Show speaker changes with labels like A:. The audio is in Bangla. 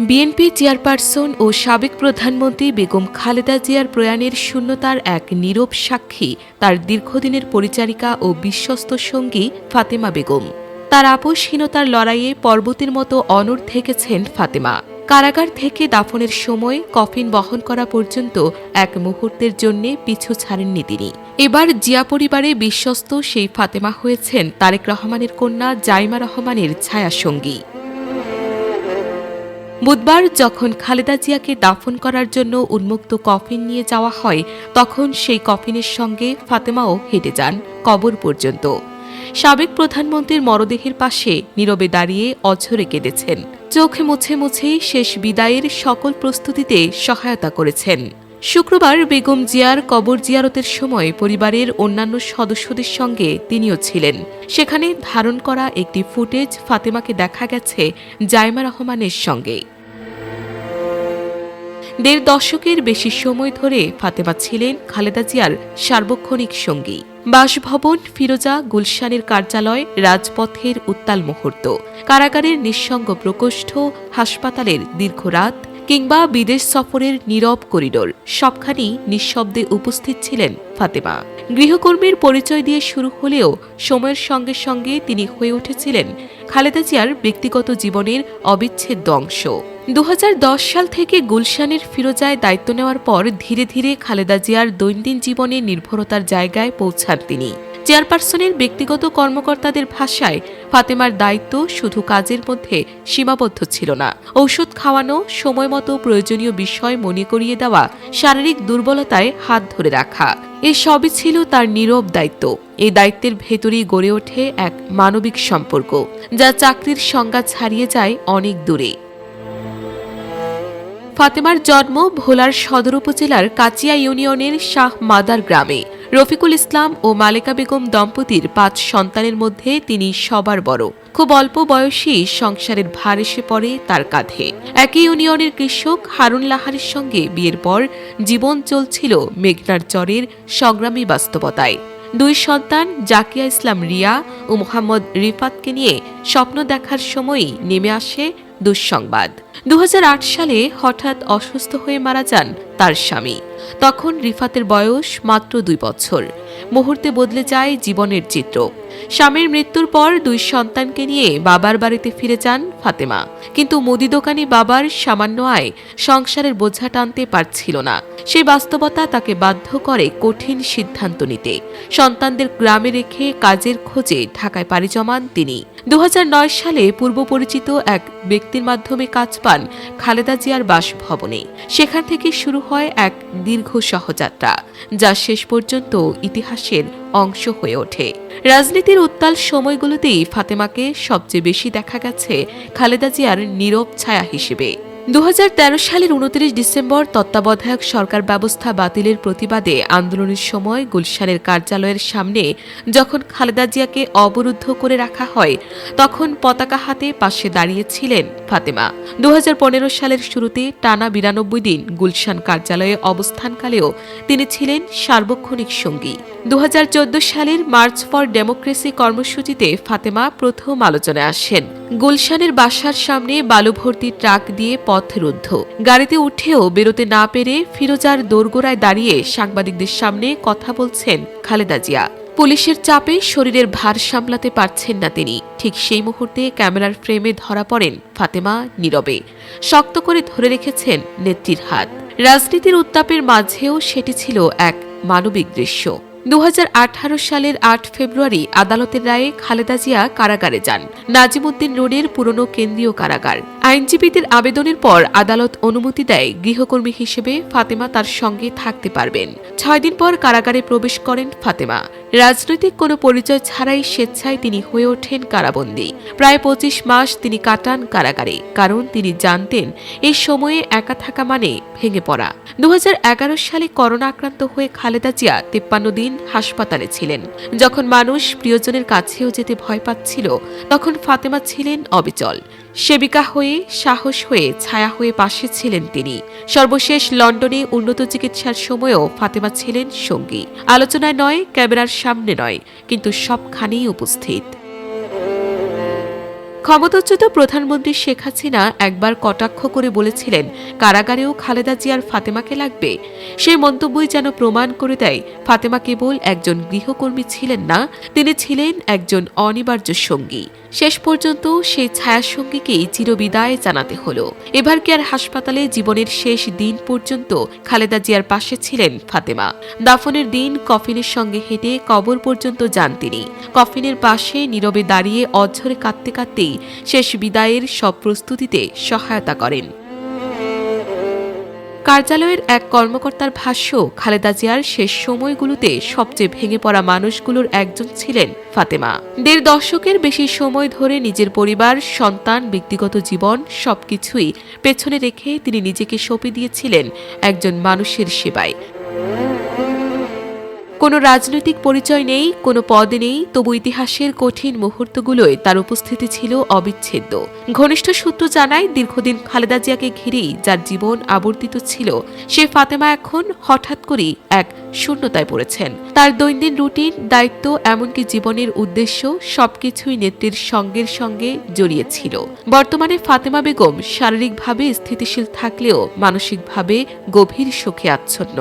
A: বিএনপি চেয়ারপারসন ও সাবেক প্রধানমন্ত্রী বেগম খালেদা জিয়ার প্রয়াণের শূন্যতার এক নীরব সাক্ষী তার দীর্ঘদিনের পরিচারিকা ও বিশ্বস্ত সঙ্গী ফাতেমা বেগম। তার আপোষহীনতার লড়াইয়ে পর্বতের মতো অনড় থেকেছেন ফাতেমা। কারাগার থেকে দাফনের সময় কফিন বহন করা পর্যন্ত এক মুহূর্তের জন্য পিছু ছাড়েননি তিনি। এবার জিয়া পরিবারে বিশ্বস্ত সেই ফাতেমা হয়েছেন তারেক রহমানের কন্যা জাইমা রহমানের ছায়াসঙ্গী। বুধবার যখন খালেদা জিয়াকে দাফন করার জন্য উন্মুক্ত কফিন নিয়ে যাওয়া হয়, তখন সেই কফিনের সঙ্গে ফাতেমাও হেঁটে যান কবর পর্যন্ত। সাবেক প্রধানমন্ত্রীর মরদেহের পাশে নীরবে দাঁড়িয়ে অঝরে কেঁদেছেন। চোখ মুছে মুছেই শেষ বিদায়ের সকল প্রস্তুতিতে সহায়তা করেছেন। শুক্রবার বেগম জিয়ার কবর জিয়ারতের সময় পরিবারের অন্যান্য সদস্যদের সঙ্গে তিনিও ছিলেন। সেখানে ধারণ করা একটি ফুটেজ ফাতেমাকে দেখা গেছে জাইমা রহমানের সঙ্গে। ১.৫ দশকের বেশি সময় ধরে ফাতেমা ছিলেন খালেদা জিয়ার সার্বক্ষণিক সঙ্গী। বাসভবন, ফিরোজা, গুলশানের কার্যালয়, রাজপথের উত্তাল মুহূর্ত, কারাগারের নিঃসঙ্গ প্রকোষ্ঠ, হাসপাতালের দীর্ঘ রাত কিংবা বিদেশ সফরের নীরব করিডোর, সবখানি নিঃশব্দে উপস্থিত ছিলেন ফাতেমা। গৃহকর্মীর পরিচয় দিয়ে শুরু হলেও সময়ের সঙ্গে সঙ্গে তিনি হয়ে উঠেছিলেন খালেদা জিয়ার ব্যক্তিগত জীবনের অবিচ্ছেদ্য অংশ। ২০১০ সাল থেকে গুলশানের ফিরোজায় দায়িত্ব নেওয়ার পর ধীরে ধীরে খালেদা জিয়ার দৈনন্দিন জীবনে নির্ভরতার জায়গায় পৌঁছান তিনি। চেয়ারপারসনের ব্যক্তিগত কর্মকর্তাদের ভাষায় ফাতেমার দায়িত্ব শুধু কাজের মধ্যে সীমাবদ্ধ ছিল না। ঔষধ খাওয়ানো, সময়মতো প্রয়োজনীয় বিষয় মনে করিয়ে দেওয়া, শারীরিক দুর্বলতায় হাত ধরে রাখা, এ সবই ছিল তার নীরব দায়িত্ব। এই দায়িত্বের ভেতরেই গড়ে ওঠে এক মানবিক সম্পর্ক, যা চাকরির সংজ্ঞা ছাড়িয়ে যায় অনেক দূরে। ফাতেমার জন্ম ভোলার সদর উপজেলার কাচিয়া ইউনিয়নের শাহ মাদার গ্রামে। রফিকুল ইসলাম ও মালেকা বেগম দম্পতির ৫ সন্তানের মধ্যে তিনি সবার বড়। খুব অল্প বয়সেই সংসারের ভার এসে পড়ে তার কাঁধে। একই ইউনিয়নের কৃষক হারুন লাহারের সঙ্গে বিয়ের পর জীবন চলছিল মেঘনার চরের সংগ্রামী বাস্তবতায়। ২ সন্তান জাকিয়া ইসলাম রিয়া ও মোহাম্মদ রিফাতকে নিয়ে স্বপ্ন দেখার সময়ই নেমে আসে দুঃসংবাদ। ২০০৮ সালে হঠাৎ অসুস্থ হয়ে মারা যান তার স্বামী। তখন রিফাতের বয়স মাত্র ২ বছর। মুহূর্তে বদলে যায় জীবনের চিত্র। স্বামীর মৃত্যুর পর ২ সন্তানকে নিয়ে বাবার বাড়িতে ফিরে যান ফাতেমা। কিন্তু মুদি দোকানি বাবার সামান্য আয় সংসারের বোঝা টানতে পারছিল না। সেই বাস্তবতা তাকে বাধ্য করে কঠিন সিদ্ধান্ত নিতে। সন্তানদের গ্রামে রেখে কাজের খোঁজে ঢাকায় পাড়ি জমান তিনি। ২০০৯ সালে পূর্ব পরিচিত এক ব্যক্তির মাধ্যমে কাজ পান খালেদা জিয়ার বাসভবনে। সেখান থেকে শুরু হয় এক দীর্ঘ সহযাত্রা, যা শেষ পর্যন্ত ইতিহাসের অংশ হয়ে ওঠে। রাজনীতির উত্তাল সময়গুলোতেই ফাতেমাকে সবচেয়ে বেশি দেখা গেছে খালেদা জিয়ার নীরব ছায়া হিসেবে। ২০১৩ সালের ২৯ ডিসেম্বর তত্ত্বাবধায়ক সরকার ব্যবস্থা বাতিলের প্রতিবাদে আন্দোলনের সময় গুলশানের কার্যালয়ের সামনে যখন খালেদা জিয়াকে অবরুদ্ধ করে রাখা হয়, তখন পতাকা হাতে পাশে দাঁড়িয়েছিলেন ফাতেমা। ২০১৫ সালের শুরুতে টানা ৯২ দিন গুলশান কার্যালয়ে অবস্থানকালেও তিনি ছিলেন সার্বক্ষণিক সঙ্গী। ২০১৪ সালের মার্চ ফর ডেমোক্রেসি কর্মসূচিতে ফাতেমা প্রথম আলোচনায় আসেন। গুলশানের বাসার সামনে বালু ভর্তি ট্রাক দিয়ে পথ রুদ্ধ। গাড়িতে উঠেও বেরোতে না পেরে ফিরোজার দোরগোড়ায় দাঁড়িয়ে সাংবাদিকদের সামনে কথা বলছেন খালেদা জিয়া। পুলিশের চাপে শরীরের ভার সামলাতে পারছেন না তিনি। ঠিক সেই মুহূর্তে ক্যামেরার ফ্রেমে ধরা পড়েন ফাতেমা নীরবে। শক্ত করে ধরে রেখেছেন নেত্রীর হাত। রাজনীতির উত্তাপের মাঝেও সেটি ছিল এক মানবিক দৃশ্য। ২০১৮ সালের ৮ ফেব্রুয়ারি আদালতের রায়ে খালেদা জিয়া কারাগারে যান। নাজিমউদ্দিন রোডের পুরনো কেন্দ্রীয় কারাগার। আইনজীবীদের আবেদনের পর আদালত অনুমতি দেয় গৃহকর্মী হিসেবে ফাতেমা তার সঙ্গে থাকতে পারবেন। ৬ দিন পর কারাগারে প্রবেশ করেন ফাতেমা। রাজনৈতিক কোনো পরিচয় ছাড়াই স্বেচ্ছায় তিনি হয়ে ওঠেন কারাবন্দী। প্রায় ২৫ মাস তিনি কাটান কারাগারে, কারণ তিনি জানতেন এই সময়ে একা থাকা মানে ভেঙে পড়া। ২০১১ সালে করোনা আক্রান্ত হয়ে খালেদা জিয়া ৫৩ দিন হাসপাতালে ছিলেন। যখন মানুষ প্রিয়জনের কাছেও যেতে ভয় পাচ্ছিল, তখন ফাতেমা ছিলেন অবিচল। সেবিকা হয়ে, সাহস হয়ে, ছায়া হয়ে পাশে ছিলেন তিনি। সর্বশেষ লন্ডনে উন্নত চিকিৎসার সময়ও ফাতেমা ছিলেন সঙ্গী। আলোচনায় নয়, ক্যামেরার সামনে নয়, কিন্তু সবখানেই উপস্থিত। ক্ষমতাচ্যুত প্রধানমন্ত্রী শেখ হাসিনা একবার কটাক্ষ করে বলেছিলেন, কারাগারেও খালেদা জিয়ার ফাতেমাকে লাগবে। সেই মন্তব্যই যেন প্রমাণ করে দেয়, ফাতেমা কেবল একজন গৃহকর্মী ছিলেন না, তিনি ছিলেন একজন অনিবার্য সঙ্গী। শেষ পর্যন্ত সেই ছায়াসঙ্গীকেই চিরবিদায় জানাতে হলো। এবার কেয়ার হাসপাতালে জীবনের শেষ দিন পর্যন্ত খালেদা জিয়ার পাশে ছিলেন ফাতেমা। দাফনের দিন কফিনের সঙ্গে হেঁটে কবর পর্যন্ত যান তিনি। কফিনের পাশে নীরবে দাঁড়িয়ে অঝরে কাঁদতে কাঁদতেই শেষ বিদায়ের সব প্রস্তুতিতে সহায়তা করেন। কার্যালয়ের এক কর্মকর্তার ভাষ্য, খালেদা জিয়ার শেষ সময়গুলোতে সবচেয়ে ভেঙে পড়া মানুষগুলোর একজন ছিলেন ফাতেমা। ১.৫ দশকের বেশি সময় ধরে নিজের পরিবার, সন্তান, ব্যক্তিগত জীবন সবকিছুই পেছনে রেখে তিনি নিজেকে সঁপে দিয়েছিলেন একজন মানুষের সেবায়। কোনো রাজনৈতিক পরিচয় নেই, কোনো পদ নেই, তবু ইতিহাসের কঠিন মুহূর্তগুলোয় তার উপস্থিতি ছিল অবিচ্ছেদ্য। ঘনিষ্ঠ সূত্র জানায়, দীর্ঘদিন খালেদা জিয়াকে ঘিরেই যার জীবন আবর্তিত ছিল, সে ফাতেমা এখন হঠাৎ করেই এক শূন্যতায় পড়েছেন। তার দৈনন্দিন রুটিন, দায়িত্ব, এমনকি জীবনের উদ্দেশ্য সবকিছুই নেত্রীর সঙ্গের সঙ্গে জড়িয়েছিল। বর্তমানে ফাতেমা বেগম শারীরিকভাবে স্থিতিশীল থাকলেও মানসিকভাবে গভীর শোকে আচ্ছন্ন।